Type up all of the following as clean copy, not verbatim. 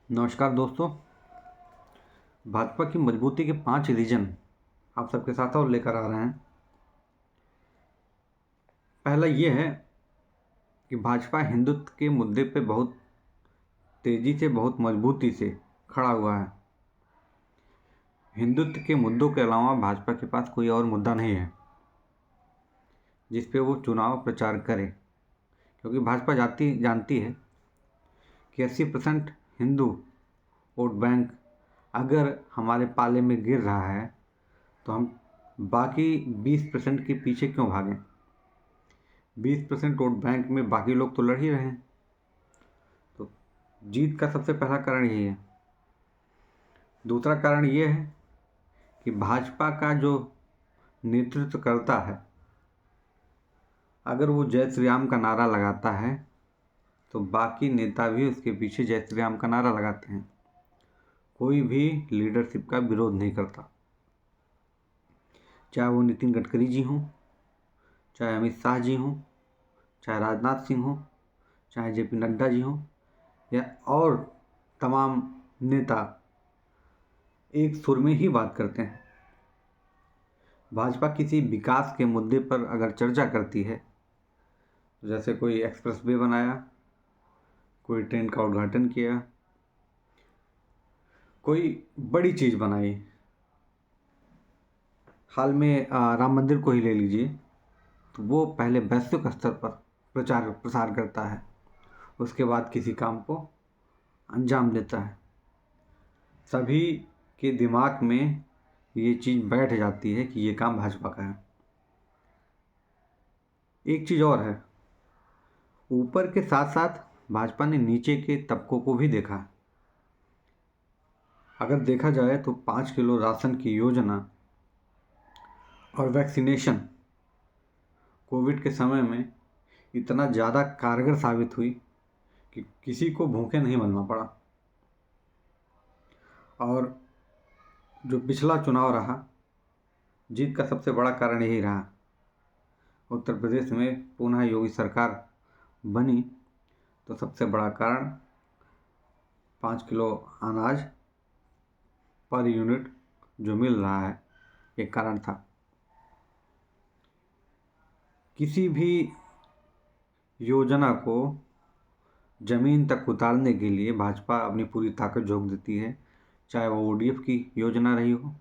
नमस्कार दोस्तों। भाजपा की मजबूती के 5 रीजन आप सबके साथ और लेकर आ रहे हैं। पहला ये है कि भाजपा हिंदुत्व के मुद्दे पे बहुत तेजी से, बहुत मजबूती से खड़ा हुआ है। हिंदुत्व के मुद्दों के अलावा भाजपा के पास कोई और मुद्दा नहीं है जिस पे वो चुनाव प्रचार करे, क्योंकि भाजपा जानती है कि 80% हिंदू वोट बैंक अगर हमारे पाले में गिर रहा है तो हम बाकी 20% के पीछे क्यों भागें। 20% वोट बैंक में बाकी लोग तो लड़ ही रहे हैं। तो जीत का सबसे पहला कारण यही है। दूसरा कारण ये है कि भाजपा का जो नेतृत्व करता है, अगर वो जय श्री राम का नारा लगाता है तो बाकी नेता भी उसके पीछे जय श्री राम का नारा लगाते हैं। कोई भी लीडरशिप का विरोध नहीं करता, चाहे वो नितिन गडकरी जी हों, चाहे अमित शाह जी हों, चाहे राजनाथ सिंह हो, चाहे जेपी नड्डा जी हों, या और तमाम नेता एक सुर में ही बात करते हैं। भाजपा किसी विकास के मुद्दे पर अगर चर्चा करती है, जैसे कोई एक्सप्रेस वे बनाया, कोई ट्रेन का उद्घाटन किया, कोई बड़ी चीज़ बनाई, हाल में राम मंदिर को ही ले लीजिए, तो वो पहले वैश्विक स्तर पर प्रचार प्रसार करता है, उसके बाद किसी काम को अंजाम देता है। सभी के दिमाग में ये चीज़ बैठ जाती है कि ये काम भाजपा का है। एक चीज़ और है, ऊपर के साथ साथ भाजपा ने नीचे के तबकों को भी देखा। अगर देखा जाए तो 5 किलो राशन की योजना और वैक्सीनेशन कोविड के समय में इतना ज़्यादा कारगर साबित हुई कि किसी को भूखे नहीं मरना पड़ा। और जो पिछला चुनाव रहा, जीत का सबसे बड़ा कारण यही रहा। उत्तर प्रदेश में पुनः योगी सरकार बनी तो सबसे बड़ा कारण 5 किलो अनाज पर यूनिट जो मिल रहा है, एक कारण था। किसी भी योजना को ज़मीन तक उतारने के लिए भाजपा अपनी पूरी ताकत झोंक देती है, चाहे वो ओडीएफ की योजना रही हो,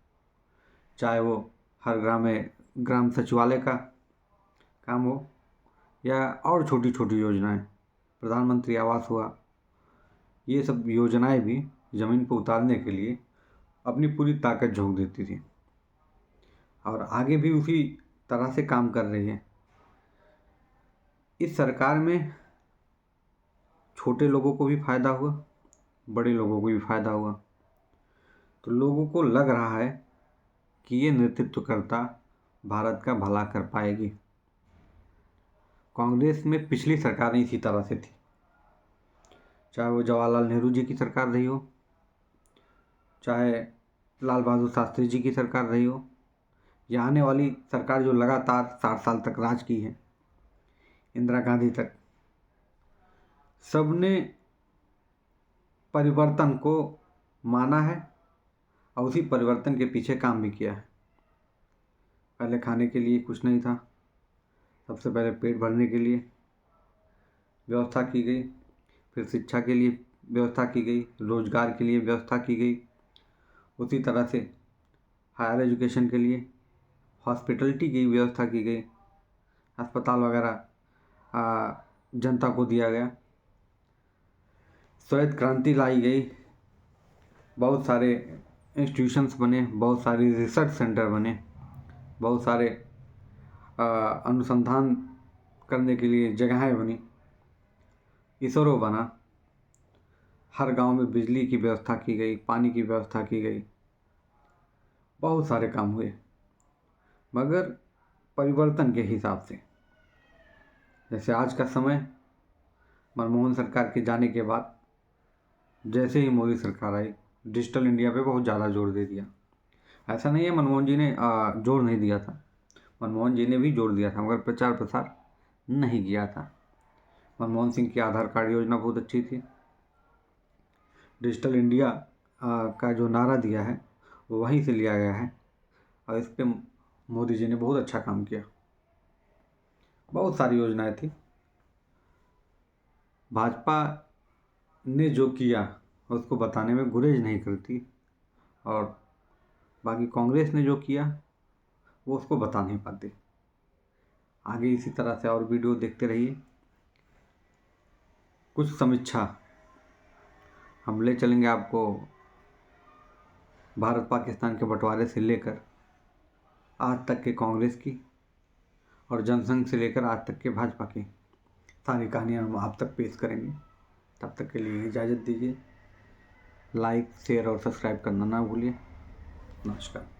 चाहे वो हर ग्राम सचिवालय का काम हो, या और छोटी छोटी योजनाएं, प्रधानमंत्री आवास हुआ। ये सब योजनाएं भी ज़मीन पर उतारने के लिए अपनी पूरी ताकत झोंक देती थी और आगे भी उसी तरह से काम कर रही है। इस सरकार में छोटे लोगों को भी फ़ायदा हुआ, बड़े लोगों को भी फ़ायदा हुआ। तो लोगों को लग रहा है कि ये नेतृत्वकर्ता भारत का भला कर पाएगी। कांग्रेस में पिछली सरकारें इसी तरह से थी, चाहे वो जवाहरलाल नेहरू जी की सरकार रही हो, चाहे लाल बहादुर शास्त्री जी की सरकार रही हो, या आने वाली सरकार जो लगातार 60 साल तक राज की है, इंदिरा गांधी तक, सबने परिवर्तन को माना है और उसी परिवर्तन के पीछे काम भी किया है। पहले खाने के लिए कुछ नहीं था, सबसे पहले पेट भरने के लिए व्यवस्था की गई, फिर शिक्षा के लिए व्यवस्था की गई, रोजगार के लिए व्यवस्था की गई, उसी तरह से हायर एजुकेशन के लिए हॉस्पिटलिटी की व्यवस्था की गई, अस्पताल वगैरह जनता को दिया गया, श्वेत क्रांति लाई गई, बहुत सारे इंस्टीट्यूशंस बने, बहुत सारे रिसर्च सेंटर बने, बहुत सारे अनुसंधान करने के लिए जगहें बनी, इसरो बना, हर गांव में बिजली की व्यवस्था की गई, पानी की व्यवस्था की गई, बहुत सारे काम हुए। मगर परिवर्तन के हिसाब से, जैसे आज का समय, मनमोहन सरकार के जाने के बाद जैसे ही मोदी सरकार आई, डिजिटल इंडिया पे बहुत ज़्यादा जोर दे दिया। ऐसा नहीं है मनमोहन जी ने जोर नहीं दिया था, मनमोहन जी ने भी जोर दिया था, मगर प्रचार प्रसार नहीं किया था। मनमोहन सिंह की आधार कार्ड योजना बहुत अच्छी थी, डिजिटल इंडिया का जो नारा दिया है वो वहीं से लिया गया है और इस पे मोदी जी ने बहुत अच्छा काम किया। बहुत सारी योजनाएं थी। भाजपा ने जो किया उसको बताने में गुरेज नहीं करती और बाकी कांग्रेस ने जो किया वो उसको बता नहीं पाती। आगे इसी तरह से और वीडियो देखते रहिए। कुछ समीक्षा हम ले चलेंगे आपको भारत पाकिस्तान के बंटवारे से लेकर आज तक के कांग्रेस की और जनसंघ से लेकर आज तक के भाजपा की सारी कहानियाँ हम आप तक पेश करेंगे। तब तक के लिए इजाज़त दीजिए। लाइक शेयर और सब्सक्राइब करना ना भूलिए। नमस्कार।